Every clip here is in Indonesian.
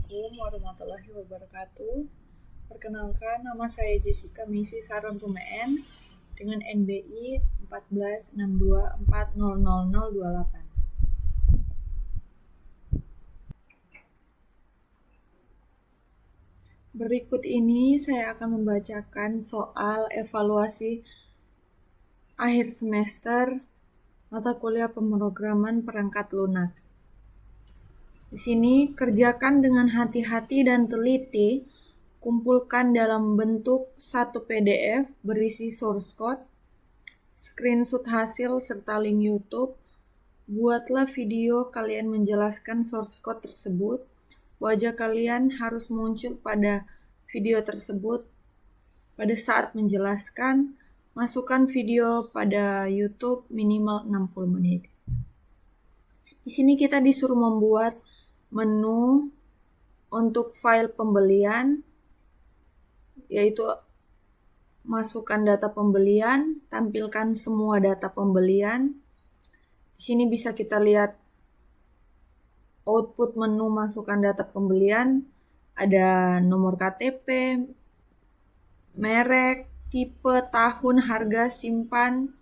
Assalamualaikum warahmatullahi wabarakatuh. Perkenalkan, nama saya Jessica Misi Sarantumein dengan NBI 1462400028. Berikut ini saya akan membacakan soal evaluasi akhir semester mata kuliah pemrograman perangkat lunak. Di sini, kerjakan dengan hati-hati dan teliti, kumpulkan dalam bentuk satu PDF berisi source code, screenshot hasil serta link YouTube. Buatlah video kalian menjelaskan source code tersebut. Wajah kalian harus muncul pada video tersebut pada saat menjelaskan. Masukkan video pada YouTube minimal 60 menit. Di sini kita disuruh membuat menu untuk file pembelian, yaitu masukkan data pembelian, tampilkan semua data pembelian. Di sini bisa kita lihat output menu masukkan data pembelian, ada nomor KTP, merek, tipe, tahun, harga, simpan.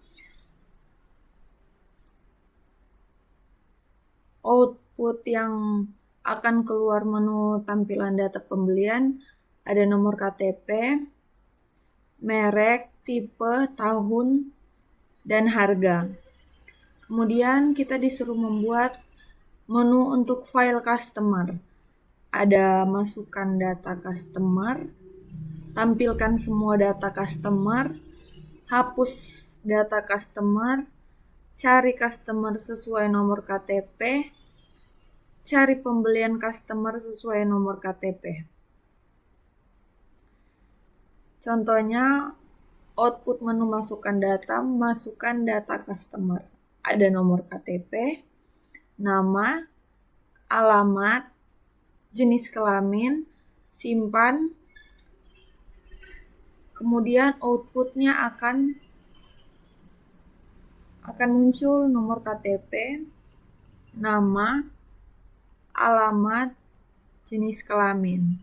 Output yang akan keluar menu tampilan data pembelian ada nomor KTP, merek, tipe, tahun, dan harga. Kemudian kita disuruh membuat menu untuk file customer. Ada masukkan data customer, tampilkan semua data customer, hapus data customer, cari customer sesuai nomor KTP, cari pembelian customer sesuai nomor KTP. Contohnya, output menu masukkan data customer. Ada nomor KTP, nama, alamat, jenis kelamin, simpan. Kemudian outputnya akan muncul nomor KTP, nama, alamat, jenis kelamin.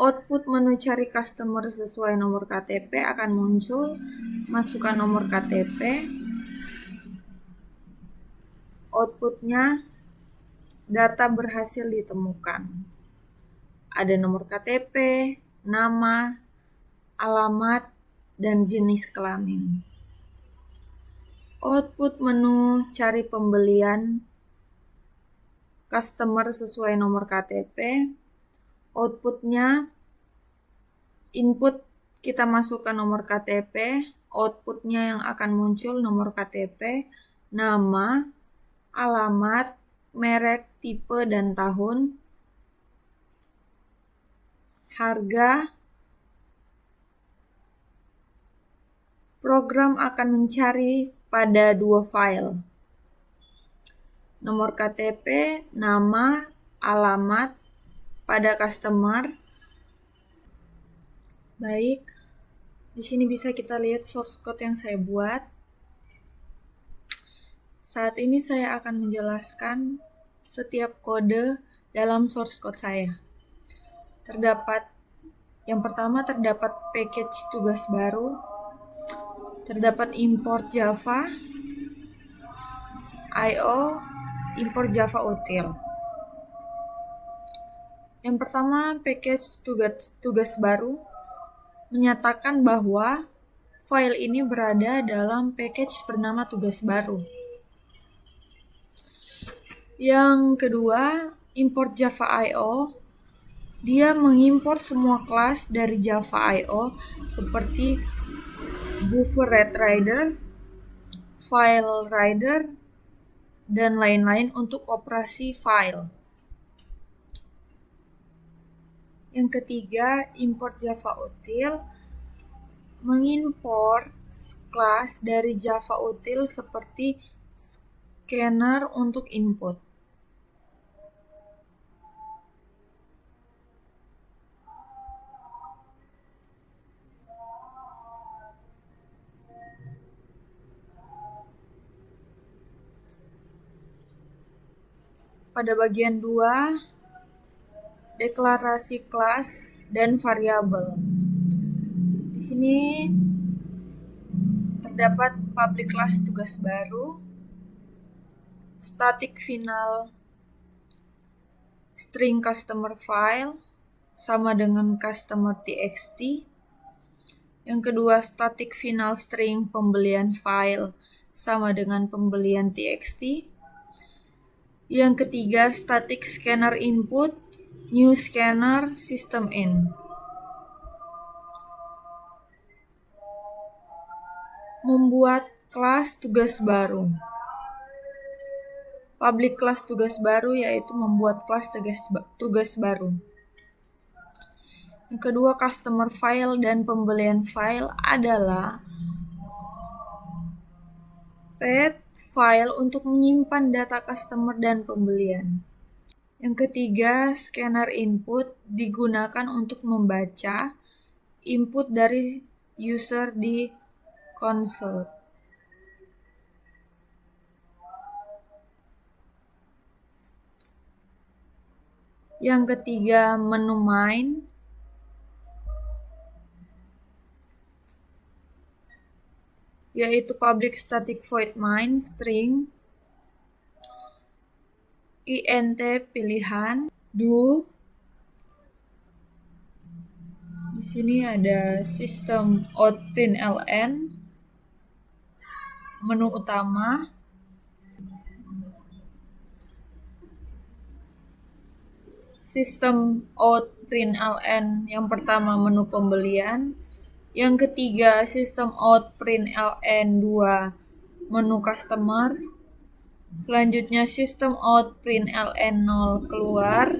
Output menu cari customer sesuai nomor KTP akan muncul, masukkan nomor KTP. Outputnya data berhasil ditemukan. Ada nomor KTP, nama, alamat, dan jenis kelamin. Output menu cari pembelian customer sesuai nomor KTP. Outputnya input kita masukkan nomor KTP, outputnya yang akan muncul nomor KTP, nama, alamat, merek, tipe, dan tahun, harga. Program akan mencari pada dua file, nomor KTP, nama, alamat pada customer. Baik, di sini bisa kita lihat source code yang saya buat. Saat ini saya akan menjelaskan setiap kode dalam source code saya. Yang pertama terdapat package tugas baru, terdapat import Java, I/O, import Java util. Yang pertama, package tugas baru menyatakan bahwa file ini berada dalam package bernama tugas baru. Yang kedua, import Java I/O. Dia mengimpor semua kelas dari Java I/O seperti buffer read writer, file reader, dan lain-lain untuk operasi file. Yang ketiga, import Java util mengimpor kelas dari Java util seperti scanner untuk input. pada bagian 2, deklarasi kelas dan variabel. Di sini terdapat public class tugas baru, static final string customer file sama dengan customer.txt. Yang kedua, static final string pembelian file sama dengan pembelian txt. Yang ketiga, static scanner input, new scanner, system in. Membuat kelas tugas baru. Public class tugas baru yaitu membuat kelas tugas baru. Yang kedua, customer file dan pembelian file adalah path file untuk menyimpan data customer dan pembelian. Yang ketiga, scanner input digunakan untuk membaca input dari user di konsol. Yang ketiga, menu main. Yaitu public static void main string int pilihan do. Di sini ada system out println, menu utama. System out println yang pertama menu pembelian, yang ketiga system out println 2 menu customer, selanjutnya system out println 0 keluar,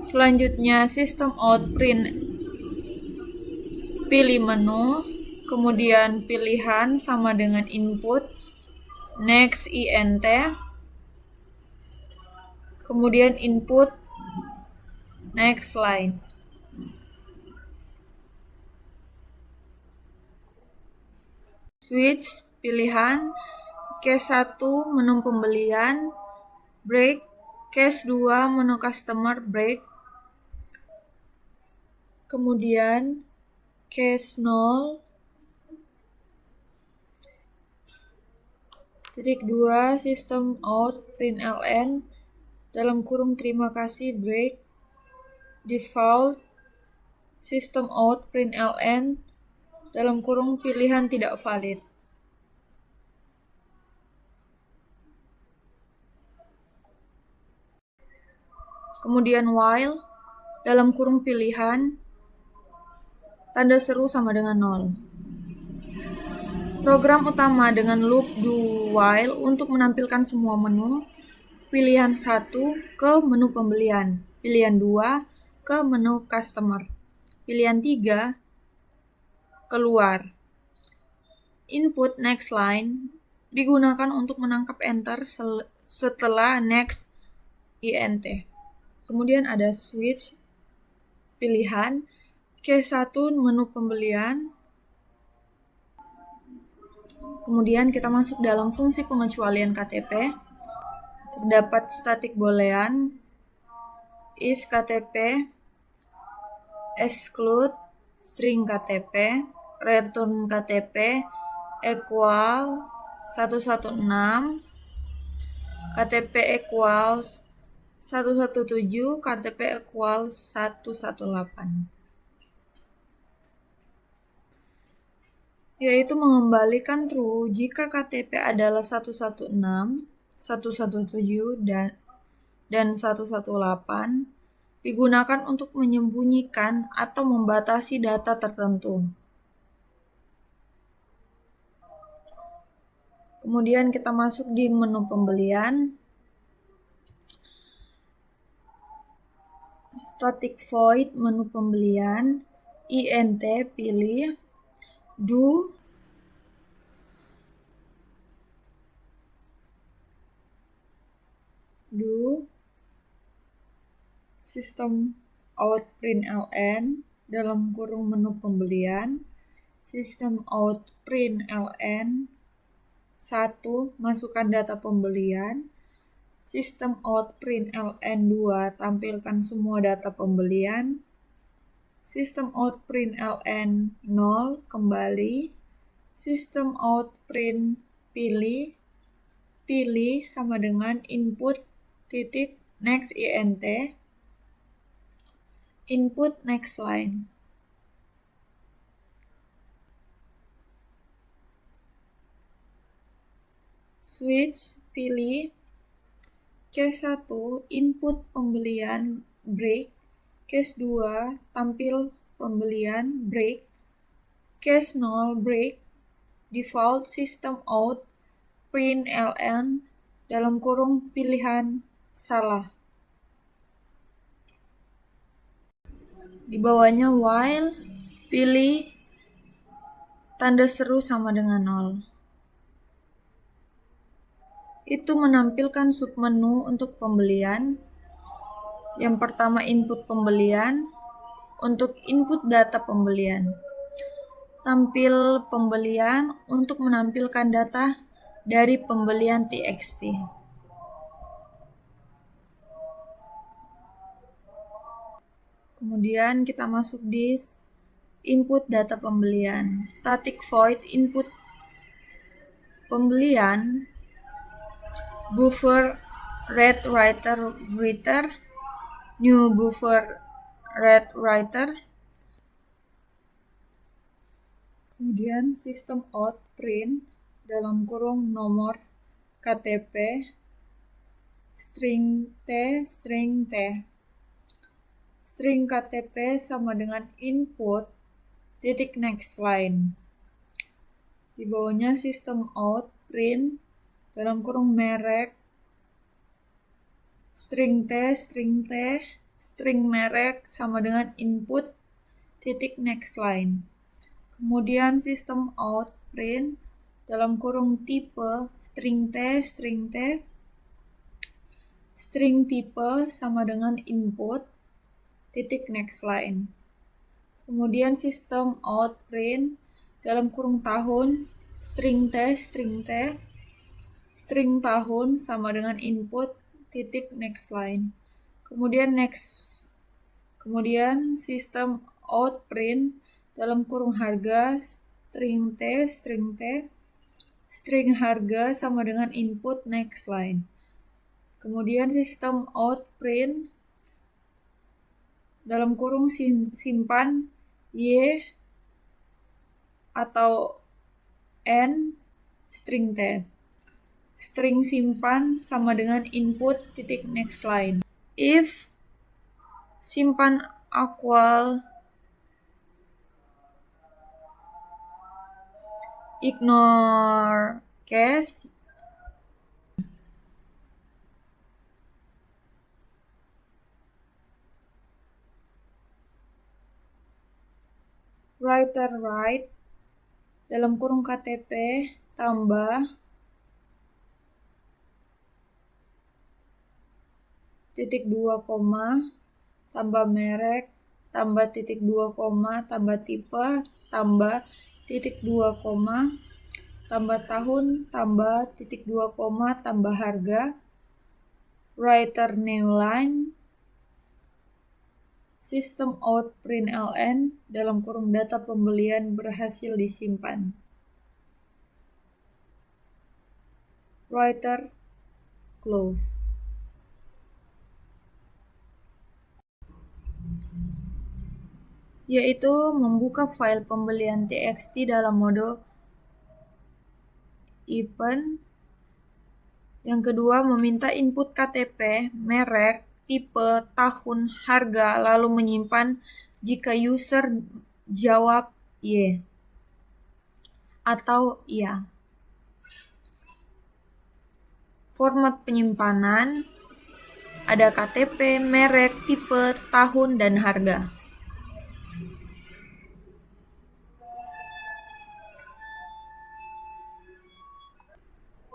selanjutnya system out print pilih menu, kemudian pilihan sama dengan input, next int, kemudian input, next line. Switch pilihan, case 1 menu pembelian, break, case 2 menu customer, break, kemudian case 0, titik 2 system out println dalam kurung terima kasih break, default system out println dalam kurung pilihan tidak valid. Kemudian while dalam kurung pilihan tanda seru sama dengan 0. Program utama dengan loop do while untuk menampilkan semua menu. Pilihan 1 ke menu pembelian, pilihan 2 ke menu customer, pilihan 3 keluar. Input next line digunakan untuk menangkap enter setelah next int. Kemudian ada switch pilihan, case 1 menu pembelian. Kemudian kita masuk dalam fungsi pengecualian KTP. Terdapat static boolean, is KTP, exclude, string KTP, return KTP, equal 116, KTP equals 117, KTP equals 118. Yaitu mengembalikan true jika KTP adalah 116, 117, dan 118 digunakan untuk menyembunyikan atau membatasi data tertentu. Kemudian kita masuk di menu pembelian. Static void menu pembelian, int pilih, do, system out println dalam kurung menu pembelian, system out println 1 masukkan data pembelian, Sistem out print ln2 tampilkan semua data pembelian. Sistem out print ln 0 kembali. Sistem out print pilih sama dengan input titik next int input next line. Switch pilih case 1 input pembelian break, case 2 tampil pembelian break, case 0 break, default system out print ln dalam kurung pilihan salah. Di bawahnya while, pilih tanda seru sama dengan 0. Itu menampilkan submenu untuk pembelian. Yang pertama input pembelian, untuk input data pembelian. Tampil pembelian untuk menampilkan data dari pembelian txt. Kemudian kita masuk di input data pembelian. Static void input pembelian, buffer read writer writer, new buffer read writer. Kemudian sistem out print dalam kurung nomor KTP string t string KTP sama dengan input titik next line. Di bawahnya sistem out print dalam kurung merek string t string merek sama dengan input titik next line. Kemudian sistem out print dalam kurung tipe string t string tipe sama dengan input titik next line. Kemudian sistem out print dalam kurung tahun string t string tahun sama dengan input titik next line. Kemudian sistem out print dalam kurung harga string t string harga sama dengan input next line. Kemudian sistem out print dalam kurung simpan y atau n string t. String simpan sama dengan input titik next line. If simpan equal ignore case, writer write dalam kurung KTP tambah titik 2 koma tambah merek tambah titik 2 koma tambah tipe tambah titik 2 koma tambah tahun tambah titik 2 koma tambah harga, writer new line, sistem out print ln dalam kurung data pembelian berhasil disimpan. Writer close. Yaitu membuka file pembelian txt dalam mode event. Yang kedua, meminta input KTP, merek, tipe, tahun, harga, lalu menyimpan jika user jawab Y atau iya. Format penyimpanan ada KTP, merek, tipe, tahun, dan harga.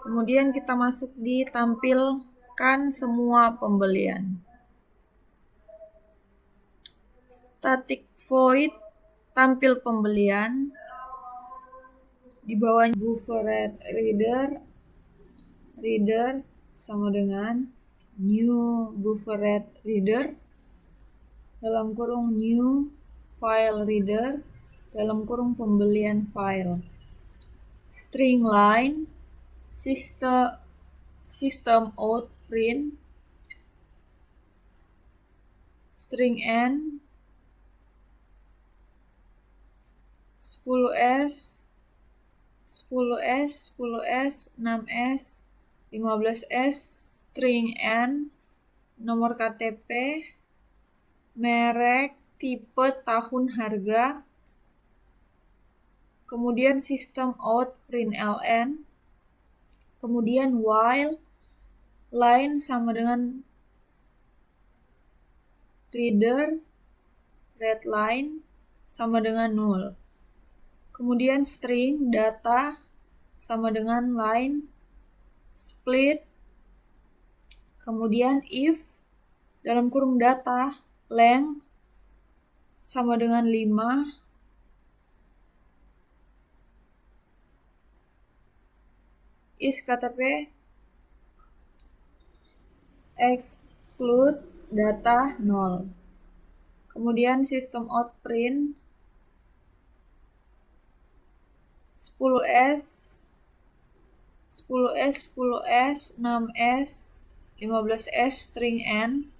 Kemudian kita masuk di tampilkan semua pembelian. Static void tampil pembelian. Di bawah buffer reader sama dengan new buffered reader dalam kurung new file reader dalam kurung pembelian file. String line system out print string n 10s 10s 10s 6s 15s string n nomor KTP merek tipe tahun harga, kemudian system out println, kemudian while line sama dengan reader read line sama dengan 0. Kemudian string data sama dengan line split. Kemudian if dalam kurung data length sama dengan 5. Is KTP exclude data 0. Kemudian system out print 10s 10s 10s 6s 15s string n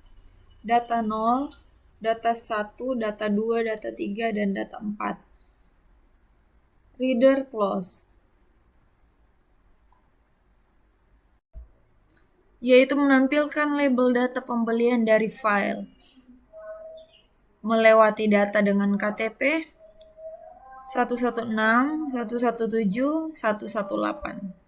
data 0, data 1, data 2, data 3, dan data 4. Reader close, yaitu menampilkan label data pembelian dari file, melewati data dengan KTP 116, 117, 118.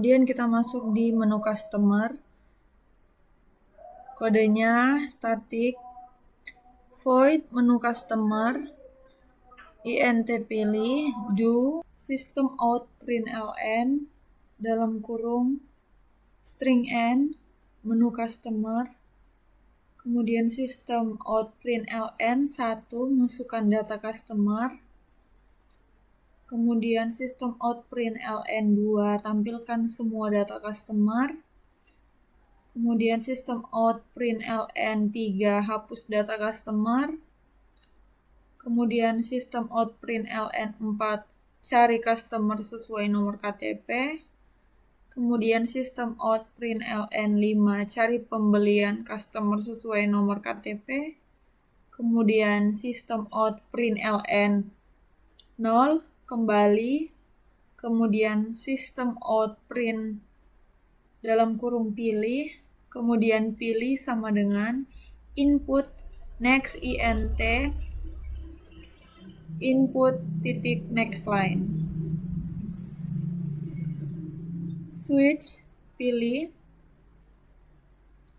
Kemudian kita masuk di menu customer. Kodenya static void menu customer int pilih do system out println dalam kurung string n menu customer, kemudian system out println 1 masukkan data customer, kemudian system out println 2 tampilkan semua data customer, kemudian system out println 3 hapus data customer, kemudian system out println 4 cari customer sesuai nomor KTP, kemudian system out println 5 cari pembelian customer sesuai nomor KTP, kemudian system out println 0 kembali, kemudian system out print dalam kurung pilih, kemudian pilih sama dengan input next int input titik next line. Switch pilih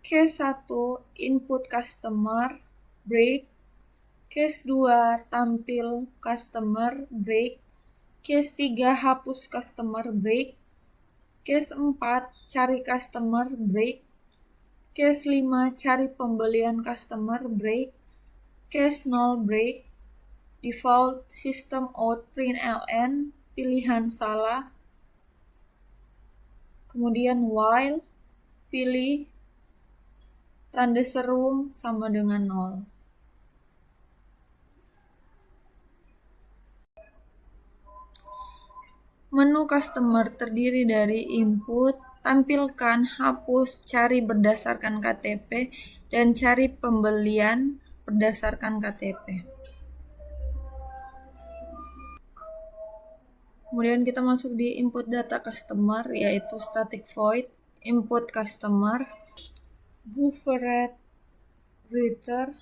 case 1 input customer break, case 2 tampil customer break, case 3 hapus customer break, case 4 cari customer break, case 5 cari pembelian customer break, case 0 break, default system out println pilihan salah, kemudian while pilih tanda seru sama dengan 0. Menu customer terdiri dari input, tampilkan, hapus, cari berdasarkan KTP, dan cari pembelian berdasarkan KTP. Kemudian kita masuk di input data customer, yaitu static void input customer buffered reader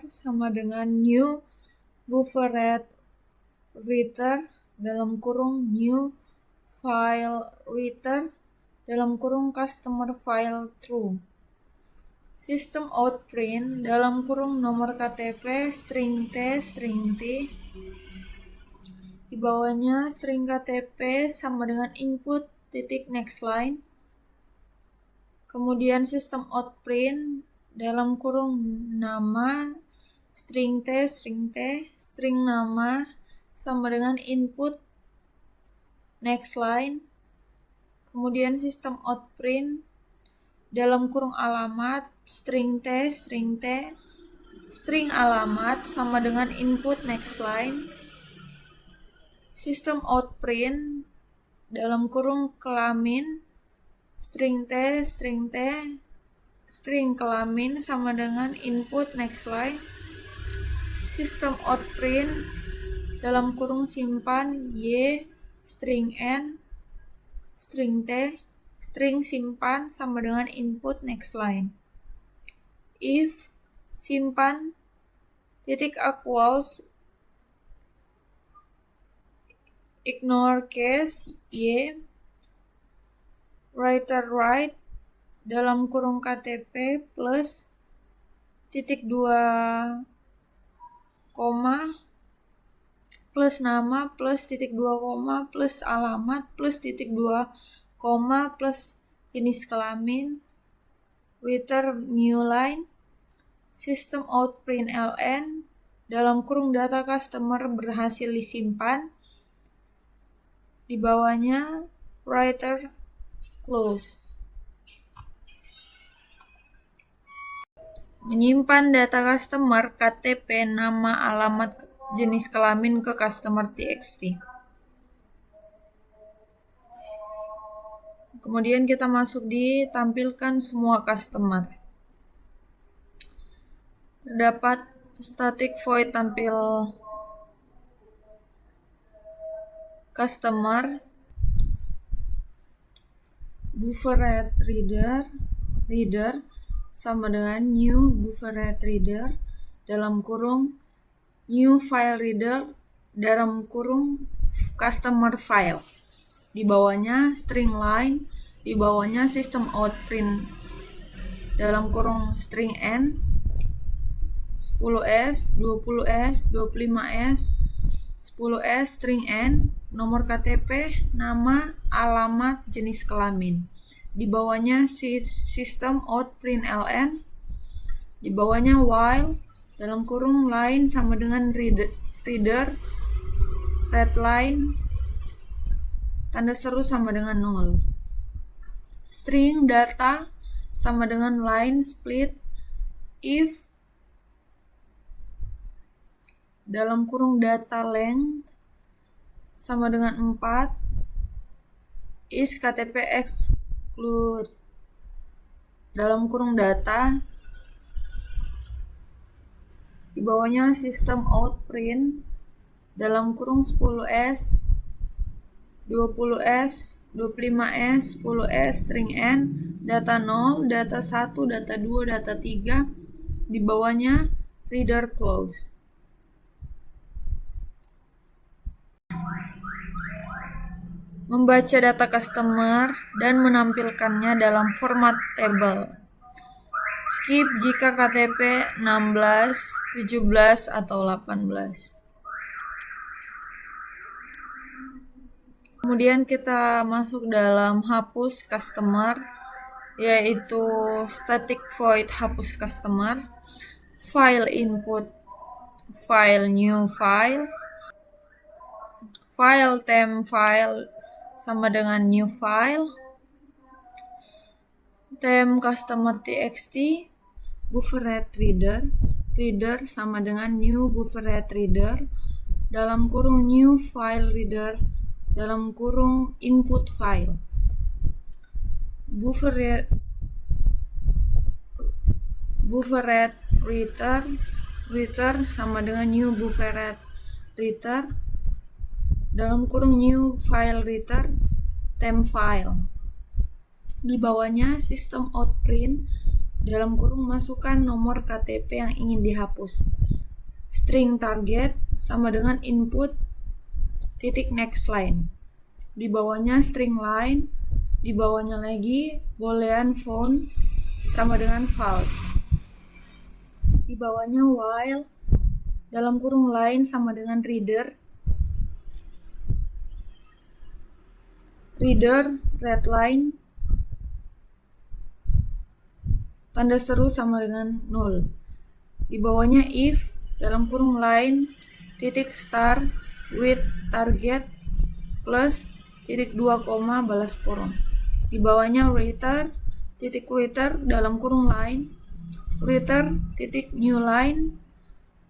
sama dengan new buffered reader dalam kurung new file reader dalam kurung customer file true. System out print dalam kurung nomor KTP string t. Di bawahnya string KTP sama dengan input titik next line. Kemudian system out print dalam kurung nama string t, string nama sama dengan input next line, kemudian sistem out print dalam kurung alamat string t, string alamat sama dengan input next line, sistem out print dalam kurung kelamin string t, string kelamin sama dengan input next line, sistem out print dalam kurung simpan y, string n, string t, string simpan sama dengan input next line. If simpan titik equals ignore case y, writer write dalam kurung ktp plus titik 2 koma plus nama plus titik 2 koma plus alamat plus titik 2 koma plus jenis kelamin, return new line, system out print ln dalam kurung data customer berhasil disimpan, di bawahnya writer close. Menyimpan data customer, KTP, nama, alamat, jenis kelamin ke customer txt. Kemudian kita masuk di tampilkan semua customer. Terdapat static void tampil customer, buffered reader sama dengan new buffered reader dalam kurung new file reader dalam kurung customer file. Di bawahnya string line, di bawahnya system out print dalam kurung string n, 10s, 20s, 25s, 10s, string n, nomor KTP, nama, alamat, jenis kelamin. Di bawahnya system out print ln, di bawahnya while dalam kurung line sama dengan reader red line, tanda seru sama dengan 0. String data sama dengan line split if dalam kurung data length sama dengan 4 is KTP exclude dalam kurung data, di bawahnya system out print dalam kurung 10s, 20s, 25s, 10s, string n, data 0, data 1, data 2, data 3, di bawahnya reader close. Membaca data customer dan menampilkannya dalam format table. Skip jika KTP 16, 17, atau 18. Kemudian kita masuk dalam hapus customer, yaitu static void hapus customer, file input, file new file, file temp file sama dengan new file, temp customer txt, buffered reader sama dengan new buffered reader dalam kurung new file reader dalam kurung input file, buffered reader sama dengan new buffered reader dalam kurung new file reader temp file. Di bawahnya system out print dalam kurung masukkan nomor KTP yang ingin dihapus. String target sama dengan input titik next line. Di bawahnya string line, di bawahnya lagi boolean phone sama dengan false. Di bawahnya while dalam kurung line sama dengan reader red line, tanda seru sama dengan 0. Di bawahnya if dalam kurung line titik star with target plus titik 2 koma balas kurung. Di bawahnya writer titik writer dalam kurung line, writer titik new line,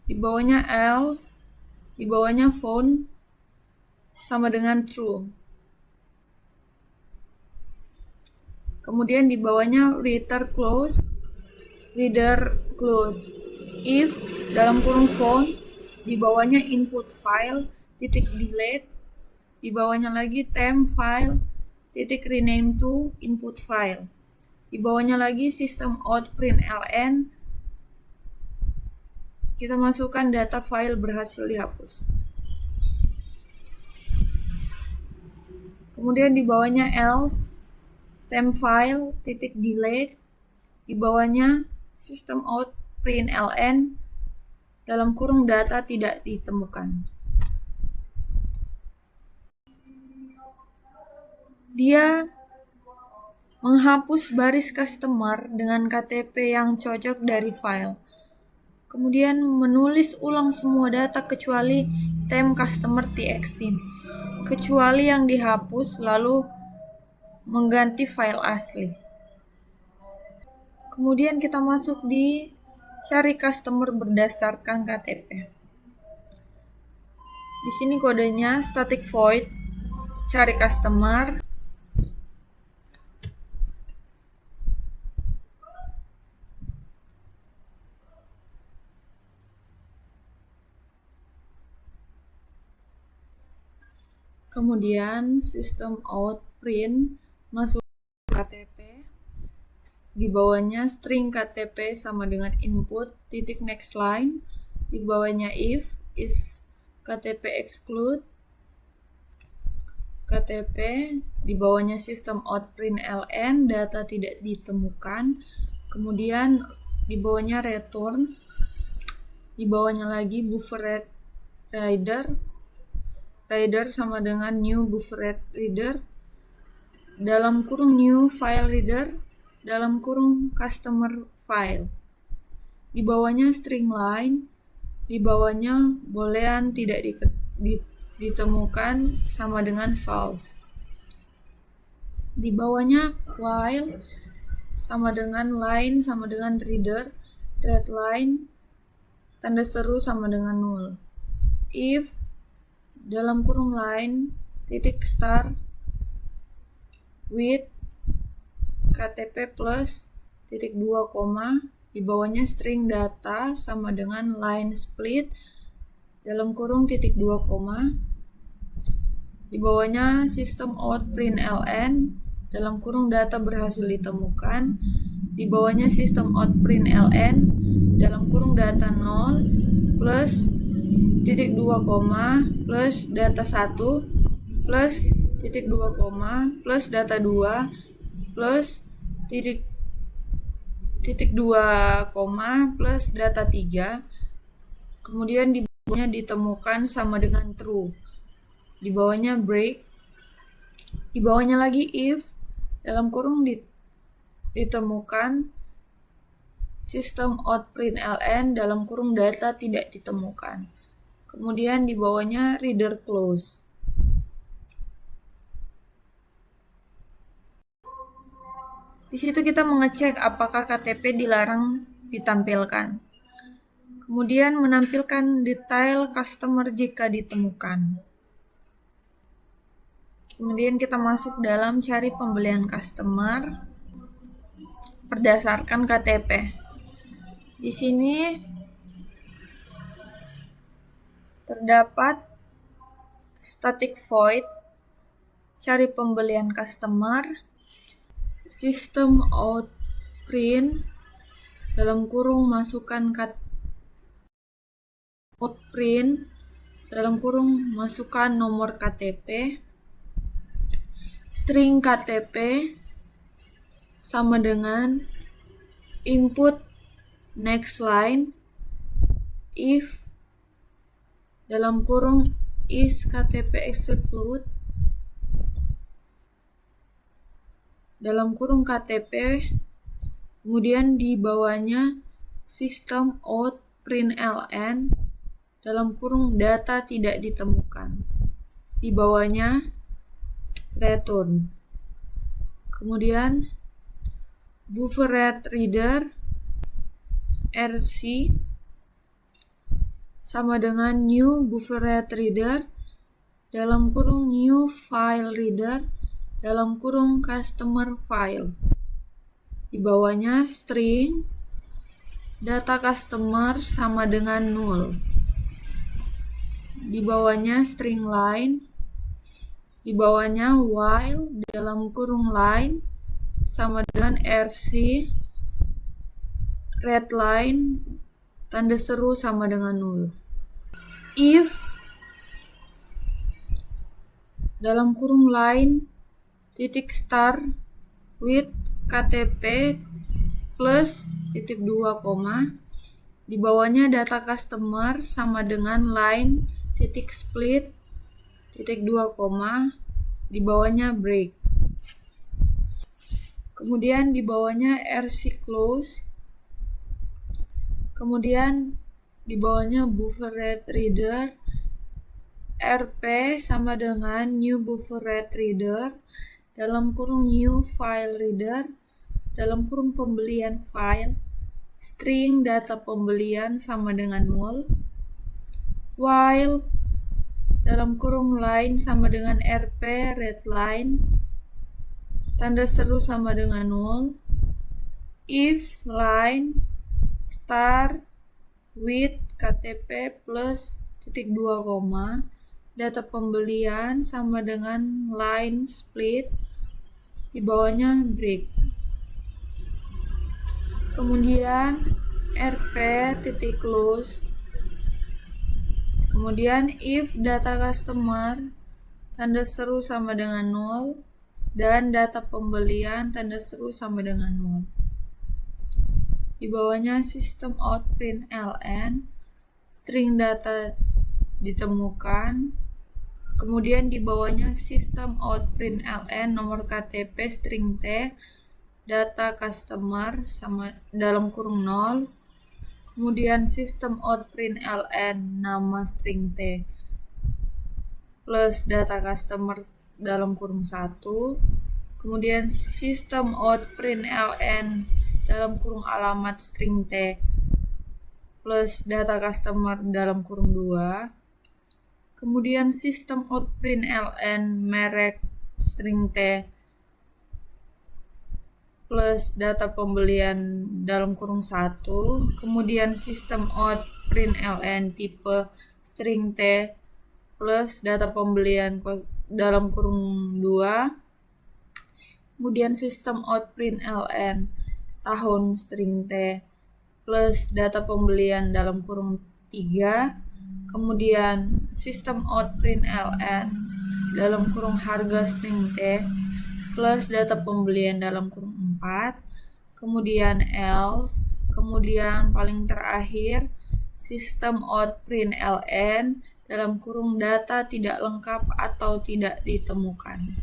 di bawahnya else, di bawahnya found sama dengan true. Kemudian di bawahnya reader close, if dalam kurung found, di bawahnya input file titik delete, di bawahnya lagi temp file titik rename to input file, di bawahnya lagi system out println, kita masukkan data file berhasil dihapus. Kemudian di bawahnya else, temp file titik delete, di bawahnya system out println dalam kurung data tidak ditemukan. Dia menghapus baris customer dengan KTP yang cocok dari file. Kemudian menulis ulang semua data kecuali temp customer txt, kecuali yang dihapus, lalu mengganti file asli. Kemudian kita masuk di cari customer berdasarkan KTP. Di sini kodenya static void cari customer. Kemudian system out print masuk KTP. Di bawahnya string KTP sama dengan input titik next line. Di bawahnya if is KTP exclude KTP. Di bawahnya system out println data tidak ditemukan. Kemudian di bawahnya return. Di bawahnya lagi buffer reader sama dengan new buffer reader dalam kurung new file reader dalam kurung customer file. Di bawahnya string line, di bawahnya boolean tidak ditemukan sama dengan false. Di bawahnya while sama dengan line sama dengan reader, read line tanda seru sama dengan null. If dalam kurung line titik star with KTP plus titik 2 koma, di bawahnya string data sama dengan line split dalam kurung titik 2 koma, di bawahnya system out println dalam kurung data berhasil ditemukan, di bawahnya system out println dalam kurung data 0 plus titik 2 koma plus data 1 plus titik 2 koma plus data 2 plus titik 2 koma plus data 3. Kemudian di bawahnya ditemukan sama dengan true. Di bawahnya break. Di bawahnya lagi if dalam kurung ditemukan system out println dalam kurung data tidak ditemukan. Kemudian di bawahnya reader close. Di situ kita mengecek apakah KTP dilarang ditampilkan. Kemudian menampilkan detail customer jika ditemukan. Kemudian kita masuk dalam cari pembelian customer berdasarkan KTP. Di sini terdapat static void cari pembelian customer, system out print dalam kurung masukkan out print dalam kurung masukkan nomor KTP, string KTP sama dengan input next line if dalam kurung is KTP exclude dalam kurung KTP, kemudian di bawahnya system out println dalam kurung data tidak ditemukan. Di bawahnya return. Kemudian buffered reader RC sama dengan new buffered reader dalam kurung new file reader dalam kurung customer file. Di bawahnya string data customer sama dengan null. Di bawahnya string line. Di bawahnya while dalam kurung line sama dengan RC red line tanda seru sama dengan null. If dalam kurung line titik star with KTP plus titik 2 koma, di bawahnya data customer sama dengan line titik split titik 2 koma, di bawahnya break. Kemudian di bawahnya RC close. Kemudian di bawahnya buffered reader RP sama dengan new buffered reader dalam kurung new file reader dalam kurung pembelian file, string data pembelian sama dengan null, while dalam kurung line sama dengan RP red line tanda seru sama dengan null, if line star with KTP plus titik 2 koma, data pembelian sama dengan line split, di bawahnya break. Kemudian RP titik close. Kemudian if data customer tanda seru sama dengan null dan data pembelian tanda seru sama dengan null. Di bawahnya system out println string data ditemukan. Kemudian di bawahnya system out println nomor KTP string T data customer sama dalam kurung 0. Kemudian system out println nama string T plus data customer dalam kurung 1. Kemudian system out println dalam kurung alamat string T plus data customer dalam kurung 2. Kemudian system out println merek string T plus data pembelian dalam kurung 1. Kemudian system out println tipe string T plus data pembelian dalam kurung 2. Kemudian system out println tahun string T plus data pembelian dalam kurung 3. Kemudian system out println dalam kurung harga string T plus data pembelian dalam kurung 4. Kemudian else. Kemudian paling terakhir system out println dalam kurung data tidak lengkap atau tidak ditemukan.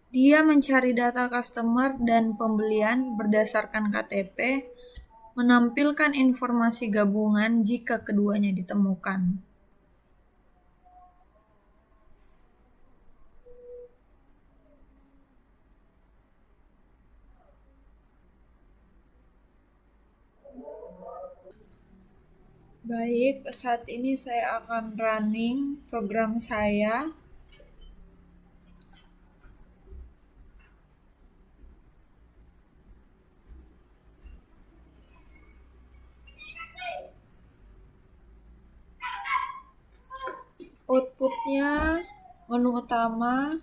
Dia mencari data customer dan pembelian berdasarkan KTP, menampilkan informasi gabungan jika keduanya ditemukan. Baik, saat ini saya akan running program saya. Outputnya menu utama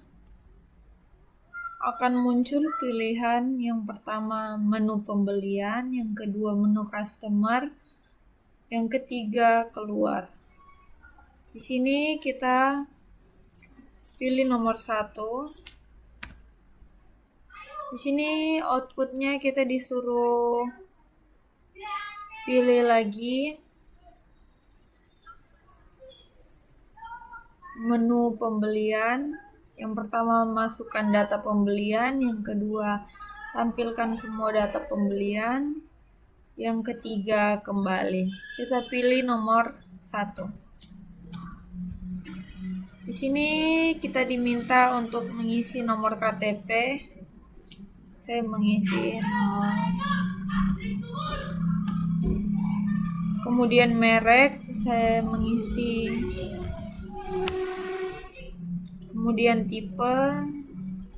akan muncul pilihan yang pertama menu pembelian, yang kedua menu customer, yang ketiga keluar. Di sini kita pilih nomor 1. Di sini outputnya kita disuruh pilih lagi menu pembelian. Yang pertama masukkan data pembelian, yang kedua tampilkan semua data pembelian, Yang ketiga kembali. Kita pilih nomor 1. Di sini kita diminta untuk mengisi nomor KTP. Saya mengisi 0. Kemudian merek saya mengisi. Kemudian tipe,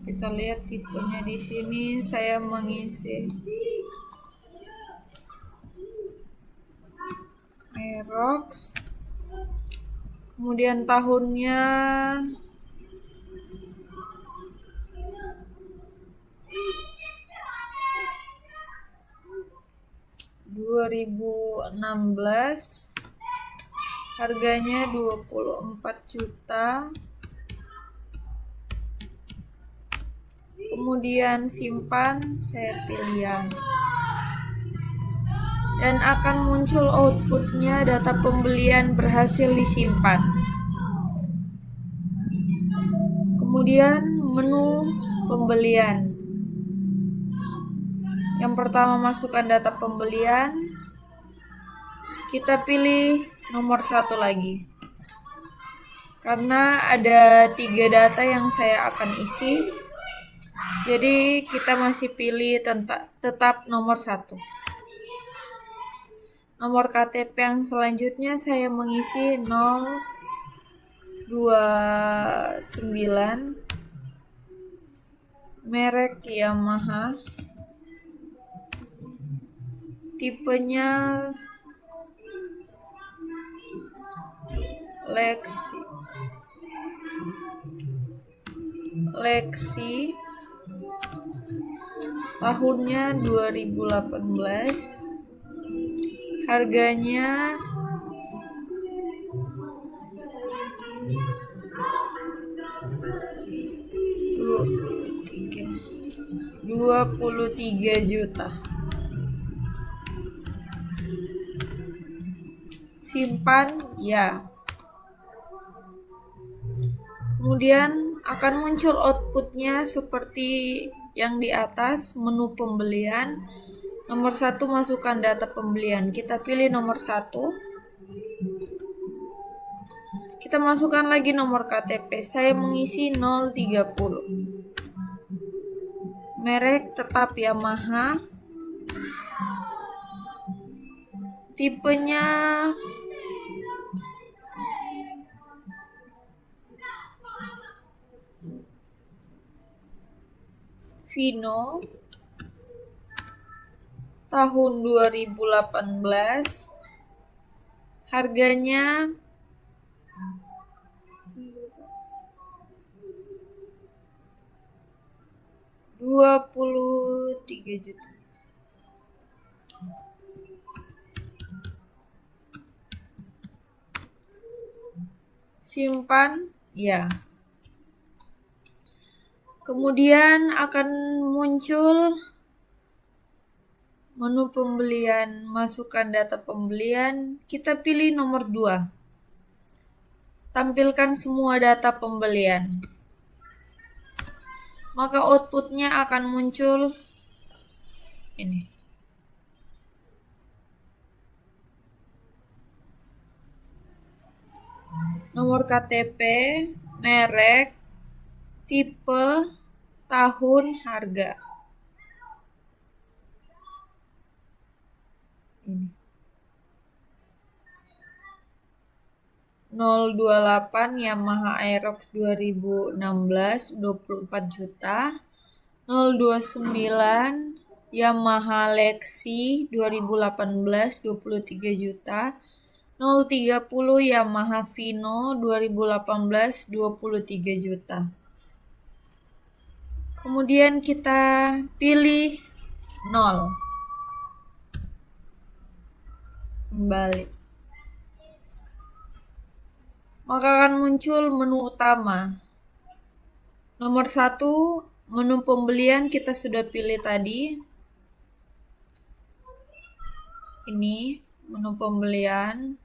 kita lihat tipenya di sini saya mengisi Aerox. Kemudian tahunnya 2016, harganya 24 juta. Kemudian simpan, saya pilih ya. Dan akan muncul outputnya data pembelian berhasil disimpan. Kemudian menu pembelian. Yang pertama masukkan data pembelian. Kita pilih nomor 1 lagi. Karena ada 3 data yang saya akan isi. Jadi kita masih pilih tetap nomor 1. Nomor KTP yang selanjutnya saya mengisi 029, merek Yamaha, tipenya Lexi, tahunnya 2018, harganya 23 juta. Simpan ya. Kemudian akan muncul outputnya seperti yang di atas, menu pembelian. Nomor 1 masukkan data pembelian. Kita pilih nomor 1. Kita masukkan lagi nomor KTP. Saya mengisi 030. Merek tetap Yamaha. Tipenya Vino, tahun 2018, harganya 23 juta. Simpan ya. Kemudian akan muncul menu pembelian, masukkan data pembelian, kita pilih nomor 2. Tampilkan semua data pembelian. Maka outputnya akan muncul ini. Nomor KTP, merek, tipe, tahun, harga. Ini. 028 Yamaha Aerox 2016 24 juta. 029 Yamaha Lexi 2018 23 juta. 030 Yamaha Vino 2018 23 juta. Kemudian kita pilih 0. Kembali. Maka akan muncul menu utama. Nomor 1, menu pembelian kita sudah pilih tadi. Ini menu pembelian.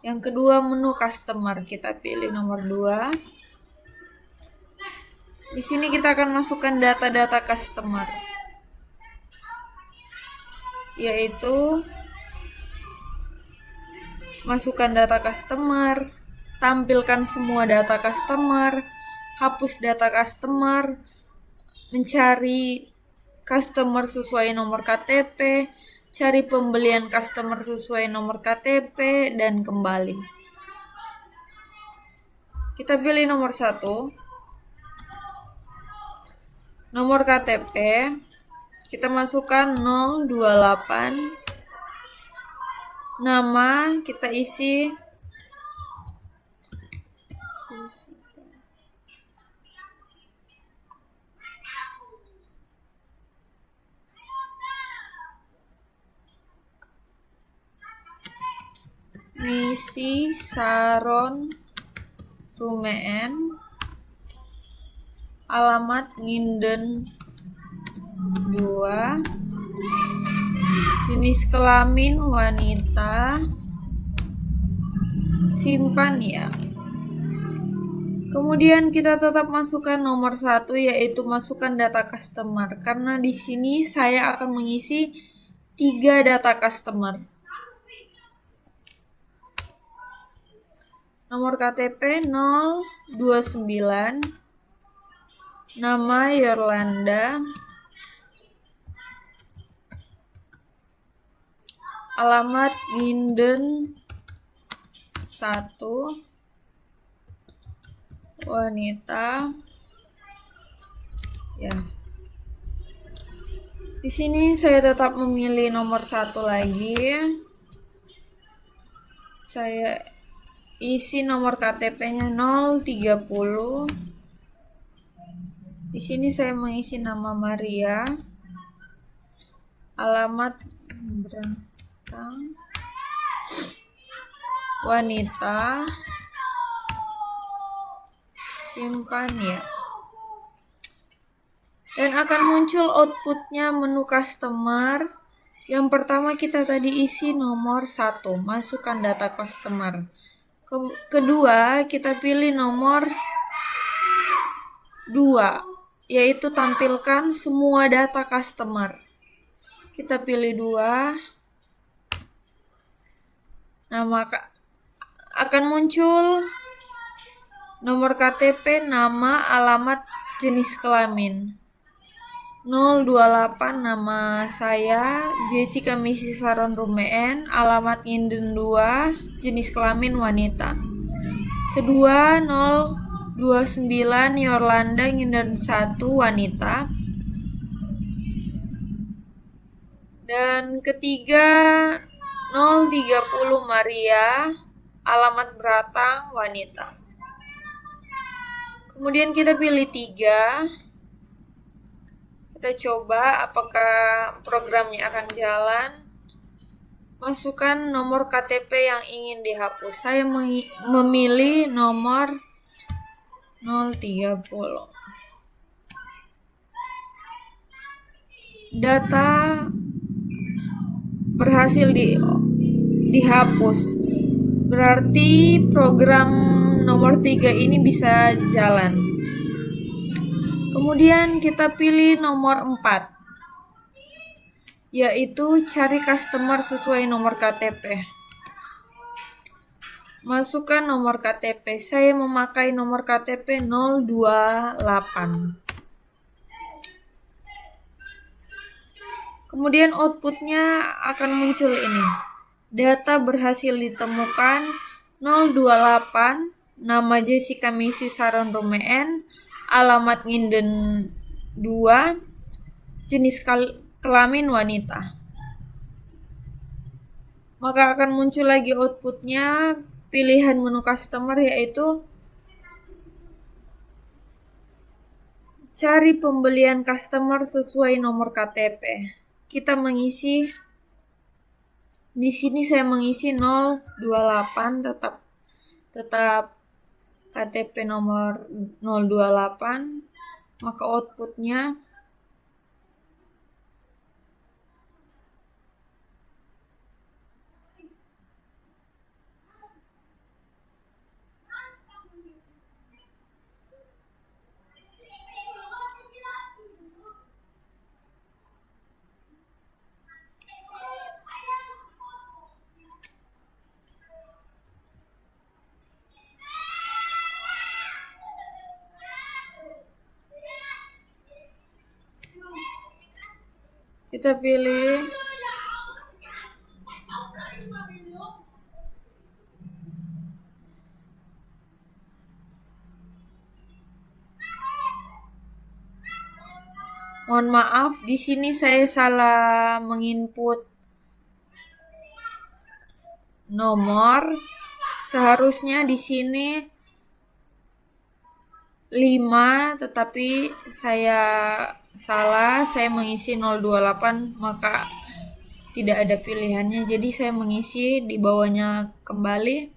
Yang kedua, menu customer, kita pilih nomor 2. Di sini kita akan masukkan data-data customer. yaitu masukkan data customer, tampilkan semua data customer, hapus data customer, mencari customer sesuai nomor KTP, cari pembelian customer sesuai nomor KTP, dan kembali. Kita pilih nomor 1. Nomor KTP, kita masukkan 028. Nama kita isi Misi Saron Rumeen, alamat Nginden 2, jenis kelamin wanita, simpan ya. Kemudian kita tetap masukkan nomor 1, yaitu masukkan data customer, karena di sini saya akan mengisi 3 data customer. Nomor KTP 029, nama Yolanda, alamat Nginden 1, wanita. Ya. Di sini saya tetap memilih nomor 1 lagi. Saya isi nomor KTP-nya 030. Di sini saya mengisi nama Maria, alamat Berantang, wanita, simpan ya. Dan akan muncul outputnya menu customer. Yang pertama kita tadi isi nomor 1, masukkan data customer. Kedua kita pilih nomor 2, yaitu tampilkan semua data customer. Kita pilih 2. Nama akan muncul nomor KTP, nama, alamat, jenis kelamin. 028 nama saya Jessica Misi Saron Rumeen, alamat Nginden 2, jenis kelamin wanita. Kedua 029 Yolanda Nginden 1, wanita. Dan ketiga 030 Maria, alamat Beratang, wanita. Kemudian kita pilih 3. Kita coba apakah programnya akan jalan. Masukkan nomor KTP yang ingin dihapus. Saya memilih nomor 030. Data berhasil dihapus. Berarti program nomor 3 ini bisa jalan. Kemudian kita pilih nomor 4, yaitu cari customer sesuai nomor KTP. Masukkan nomor KTP. Saya memakai nomor KTP 028. Kemudian outputnya akan muncul ini. Data berhasil ditemukan 028, nama Jessica Misi Saron Rumeen, alamat Nginden 2, jenis kelamin wanita. Maka akan muncul lagi outputnya pilihan menu customer, yaitu cari pembelian customer sesuai nomor KTP. Kita mengisi, di sini saya mengisi 028, tetap KTP nomor 028, maka outputnya Kita pilih mohon maaf, di sini saya salah menginput nomor. Seharusnya di sini 5, tetapi saya salah, saya mengisi 028, maka tidak ada pilihannya. Jadi saya mengisi di bawahnya kembali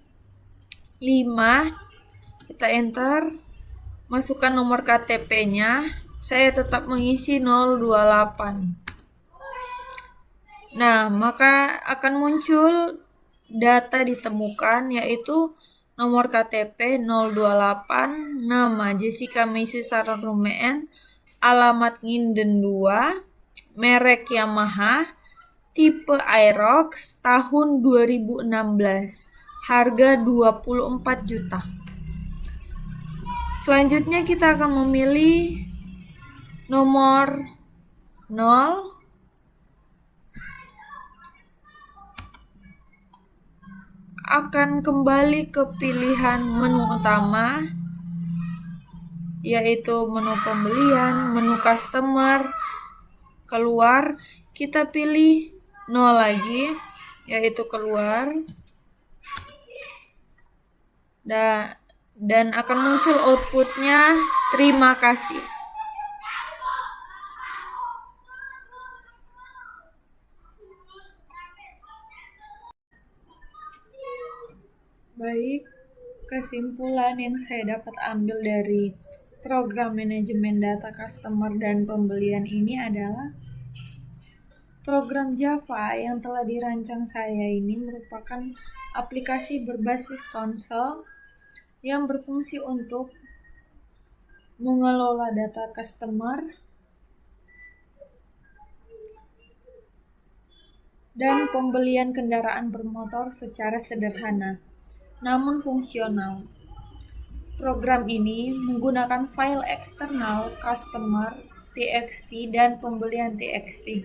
5. Kita enter, masukkan nomor KTP-nya. Saya tetap mengisi 028. Nah, maka akan muncul data ditemukan, yaitu nomor KTP 028, nama Jessica Maisy Sharon Rumean, alamat Nginden 2, merek Yamaha, tipe Aerox, tahun 2016, harga 24 juta. Selanjutnya kita akan memilih nomor 0, akan kembali ke pilihan menu utama, yaitu menu pembelian, menu customer. Keluar, kita pilih 0 lagi, yaitu keluar, dan akan muncul outputnya terima kasih. Baik, kesimpulan yang saya dapat ambil dari program manajemen data customer dan pembelian ini adalah program Java yang telah dirancang saya ini merupakan aplikasi berbasis konsol yang berfungsi untuk mengelola data customer dan pembelian kendaraan bermotor secara sederhana, namun fungsional. Program ini menggunakan file eksternal customer txt dan pembelian txt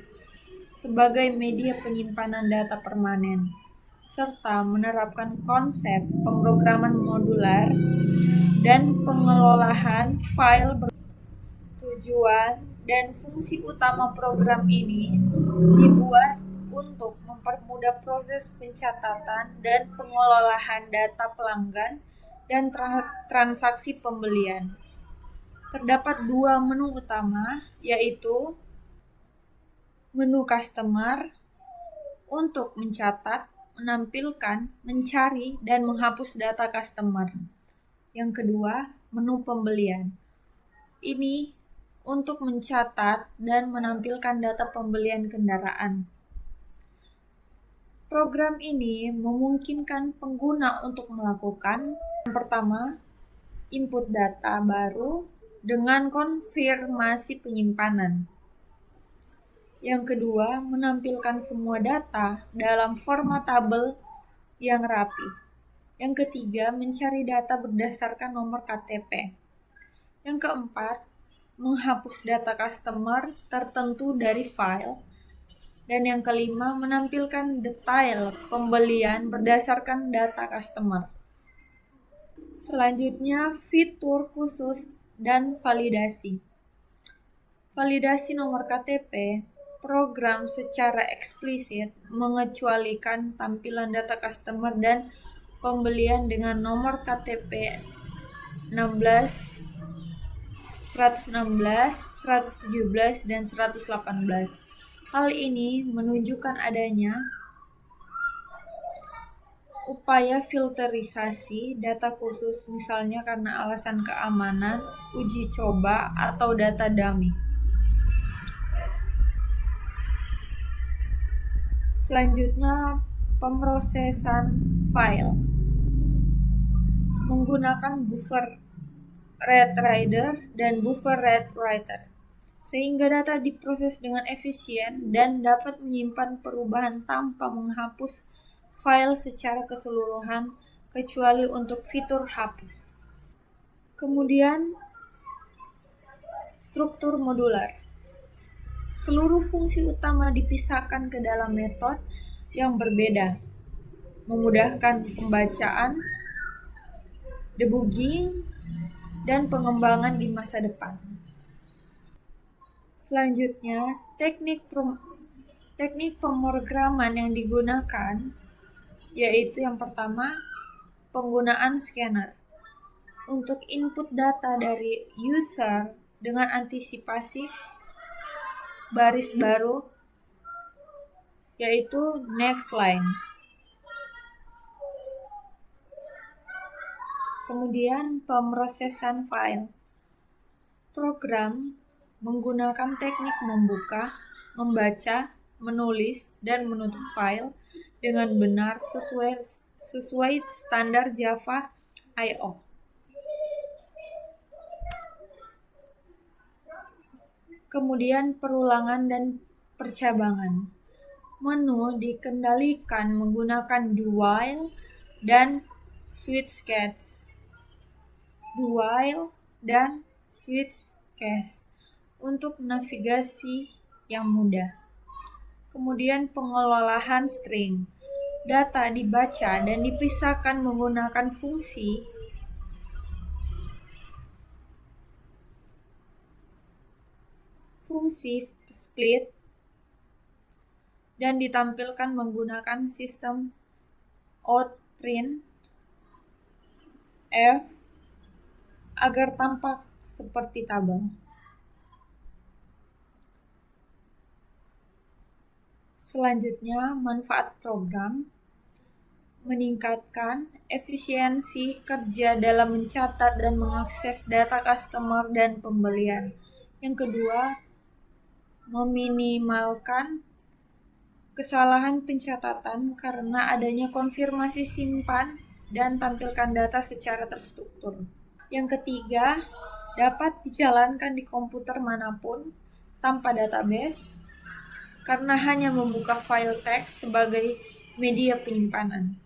sebagai media penyimpanan data permanen, serta menerapkan konsep pemrograman modular dan pengelolaan file. Tujuan dan fungsi utama program ini dibuat untuk mempermudah proses pencatatan dan pengelolaan data pelanggan dan transaksi pembelian. Terdapat 2 menu utama, yaitu menu customer untuk mencatat, menampilkan, mencari, dan menghapus data customer. Yang kedua, menu pembelian. Ini untuk mencatat dan menampilkan data pembelian kendaraan. Program ini memungkinkan pengguna untuk melakukan yang pertama, input data baru dengan konfirmasi penyimpanan. Yang kedua, menampilkan semua data dalam format tabel yang rapi. Yang ketiga, mencari data berdasarkan nomor KTP. Yang keempat, menghapus data customer tertentu dari file. Dan yang kelima, menampilkan detail pembelian berdasarkan data customer. Selanjutnya, fitur khusus dan validasi. Validasi nomor KTP, program secara eksplisit mengecualikan tampilan data customer dan pembelian dengan nomor KTP 116, 117, dan 118. Hal ini menunjukkan adanya upaya filterisasi data khusus, misalnya karena alasan keamanan, uji coba, atau data dummy. Selanjutnya, pemrosesan file menggunakan buffer read writer dan buffer read writer, sehingga data diproses dengan efisien dan dapat menyimpan perubahan tanpa menghapus file secara keseluruhan, kecuali untuk fitur hapus. Kemudian, struktur modular. Seluruh fungsi utama dipisahkan ke dalam metode yang berbeda, memudahkan pembacaan, debugging, dan pengembangan di masa depan. Selanjutnya, teknik pemrograman yang digunakan yaitu yang pertama, penggunaan scanner untuk input data dari user dengan antisipasi baris baru yaitu next line. Kemudian pemrosesan file. Program menggunakan teknik membuka, membaca, menulis, dan menutup file dengan benar sesuai standar Java I/O. Kemudian perulangan dan percabangan. Menu dikendalikan menggunakan do while dan switch case. Do while dan switch case untuk navigasi yang mudah. Kemudian pengelolaan string. Data dibaca dan dipisahkan menggunakan fungsi split dan ditampilkan menggunakan sistem outprint F agar tampak seperti tabel. Selanjutnya, manfaat program meningkatkan efisiensi kerja dalam mencatat dan mengakses data customer dan pembelian. Yang kedua, meminimalkan kesalahan pencatatan karena adanya konfirmasi simpan dan tampilkan data secara terstruktur. Yang ketiga, dapat dijalankan di komputer manapun tanpa database karena hanya membuka file teks sebagai media penyimpanan.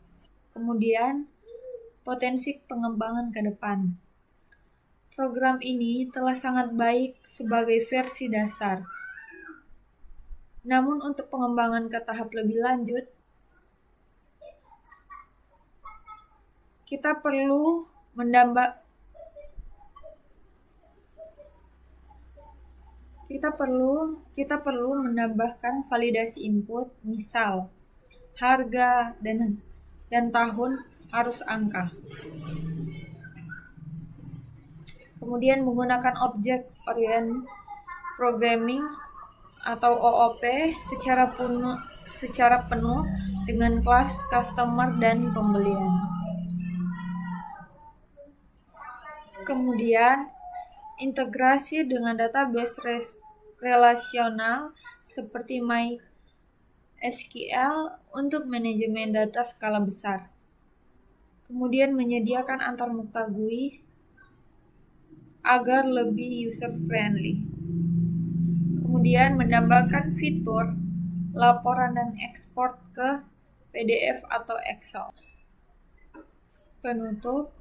Kemudian, potensi pengembangan ke depan. Program ini telah sangat baik sebagai versi dasar. Namun untuk pengembangan ke tahap lebih lanjut, kita perlu menambahkan validasi input, misal harga dan tahun harus angka. Kemudian menggunakan Object Oriented Programming atau OOP secara penuh dengan kelas customer dan pembelian. Kemudian integrasi dengan database relasional seperti MySQL untuk manajemen data skala besar. Kemudian menyediakan antarmuka GUI agar lebih user-friendly. Kemudian menambahkan fitur laporan dan ekspor ke PDF atau Excel. Penutup,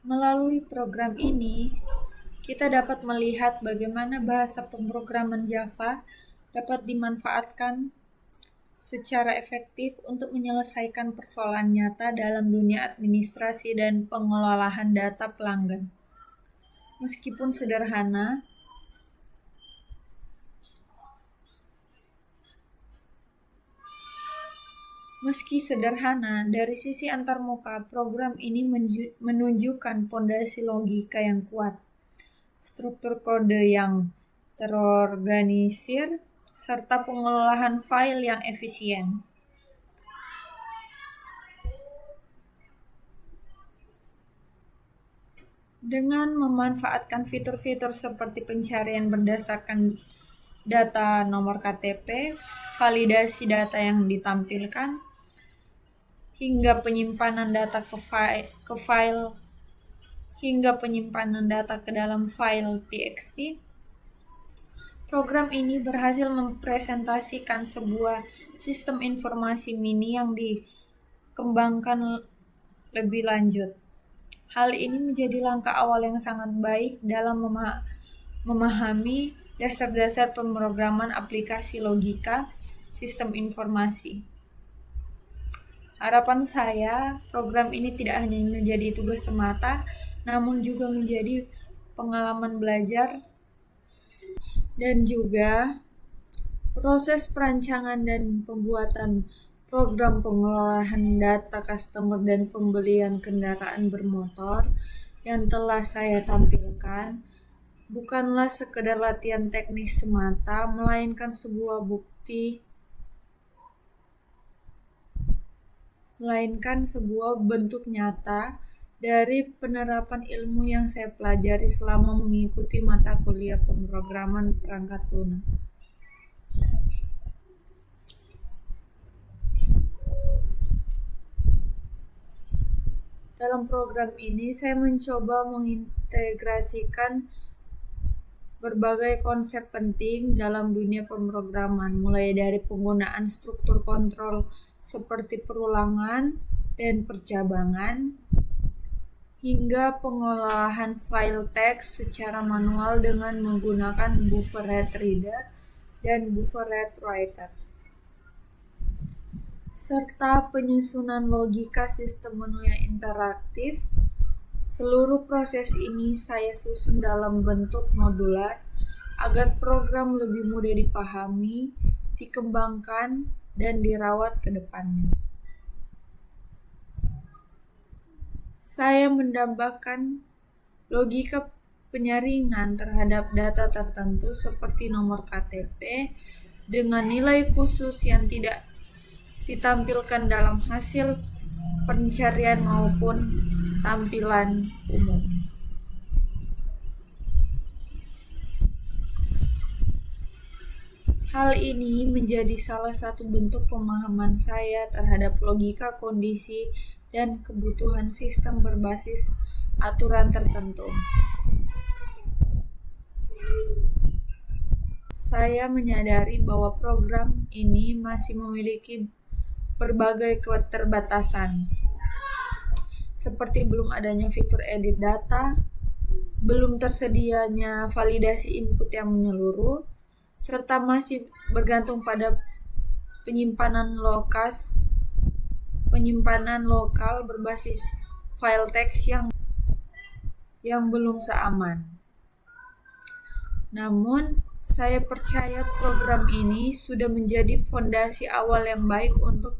melalui program ini, kita dapat melihat bagaimana bahasa pemrograman Java dapat dimanfaatkan secara efektif untuk menyelesaikan persoalan nyata dalam dunia administrasi dan pengelolaan data pelanggan. Meskipun sederhana, dari sisi antarmuka, program ini menunjukkan pondasi logika yang kuat, struktur kode yang terorganisir, serta pengelolaan file yang efisien. Dengan memanfaatkan fitur-fitur seperti pencarian berdasarkan data nomor KTP, validasi data yang ditampilkan, hingga penyimpanan data ke dalam file TXT, program ini berhasil mempresentasikan sebuah sistem informasi mini yang dikembangkan lebih lanjut. Hal ini menjadi langkah awal yang sangat baik dalam memahami dasar-dasar pemrograman aplikasi logika sistem informasi. Harapan saya, program ini tidak hanya menjadi tugas semata, namun juga menjadi pengalaman belajar dan juga proses perancangan dan pembuatan program pengelolaan data customer dan pembelian kendaraan bermotor yang telah saya tampilkan bukanlah sekedar latihan teknis semata, melainkan sebuah bentuk nyata dari penerapan ilmu yang saya pelajari selama mengikuti mata kuliah pemrograman perangkat lunak. Dalam program ini, saya mencoba mengintegrasikan berbagai konsep penting dalam dunia pemrograman, mulai dari penggunaan struktur kontrol seperti perulangan dan percabangan, hingga pengolahan file teks secara manual dengan menggunakan buffer rate reader dan buffer rate writer, serta penyusunan logika sistem menu yang interaktif. Seluruh proses ini saya susun dalam bentuk modular agar program lebih mudah dipahami, dikembangkan, dan dirawat ke depannya. Saya mendambakan logika penyaringan terhadap data tertentu seperti nomor KTP dengan nilai khusus yang tidak ditampilkan dalam hasil pencarian maupun tampilan umum. Hal ini menjadi salah satu bentuk pemahaman saya terhadap logika kondisi dan kebutuhan sistem berbasis aturan tertentu. Saya menyadari bahwa program ini masih memiliki berbagai keterbatasan, seperti belum adanya fitur edit data, belum tersedianya validasi input yang menyeluruh, serta masih bergantung pada penyimpanan lokal berbasis file teks yang belum seaman. Namun, saya percaya program ini sudah menjadi fondasi awal yang baik untuk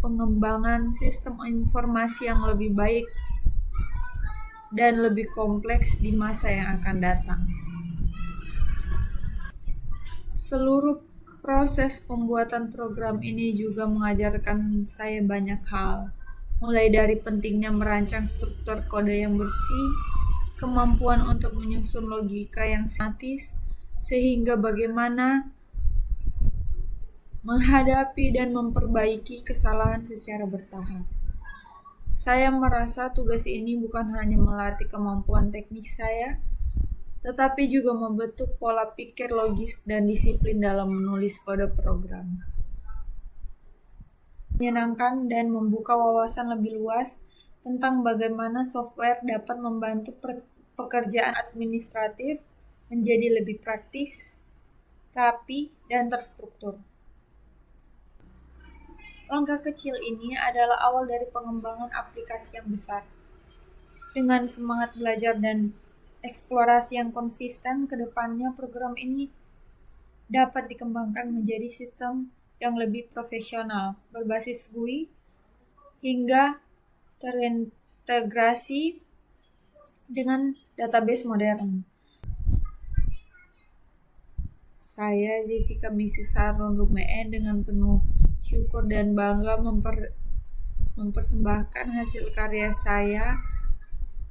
pengembangan sistem informasi yang lebih baik dan lebih kompleks di masa yang akan datang. Seluruh proses pembuatan program ini juga mengajarkan saya banyak hal, mulai dari pentingnya merancang struktur kode yang bersih, kemampuan untuk menyusun logika yang sistematis, sehingga bagaimana menghadapi dan memperbaiki kesalahan secara bertahap. Saya merasa tugas ini bukan hanya melatih kemampuan teknik saya, tetapi juga membentuk pola pikir logis dan disiplin dalam menulis kode program. Menyenangkan dan membuka wawasan lebih luas tentang bagaimana software dapat membantu pekerjaan administratif menjadi lebih praktis, rapi, dan terstruktur. Langkah kecil ini adalah awal dari pengembangan aplikasi yang besar. Dengan semangat belajar dan eksplorasi yang konsisten, ke depannya program ini dapat dikembangkan menjadi sistem yang lebih profesional, berbasis GUI, hingga terintegrasi dengan database modern. Saya, Jessica Mrs. Sarun Rumee, dengan penuh syukur dan bangga mempersembahkan hasil karya saya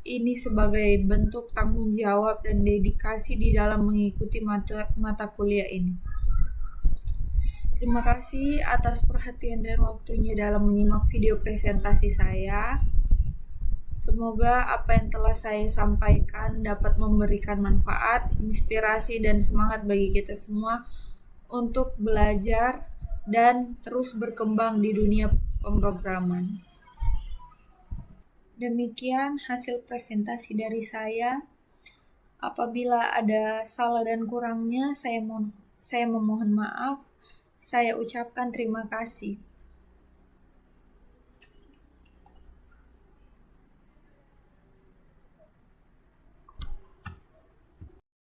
ini sebagai bentuk tanggung jawab dan dedikasi di dalam mengikuti mata kuliah ini. Terima kasih atas perhatian dan waktunya dalam menyimak video presentasi saya. Semoga apa yang telah saya sampaikan dapat memberikan manfaat, inspirasi, dan semangat bagi kita semua untuk belajar dan terus berkembang di dunia pemrograman. Demikian hasil presentasi dari saya. Apabila ada salah dan kurangnya, saya memohon maaf. Saya ucapkan terima kasih.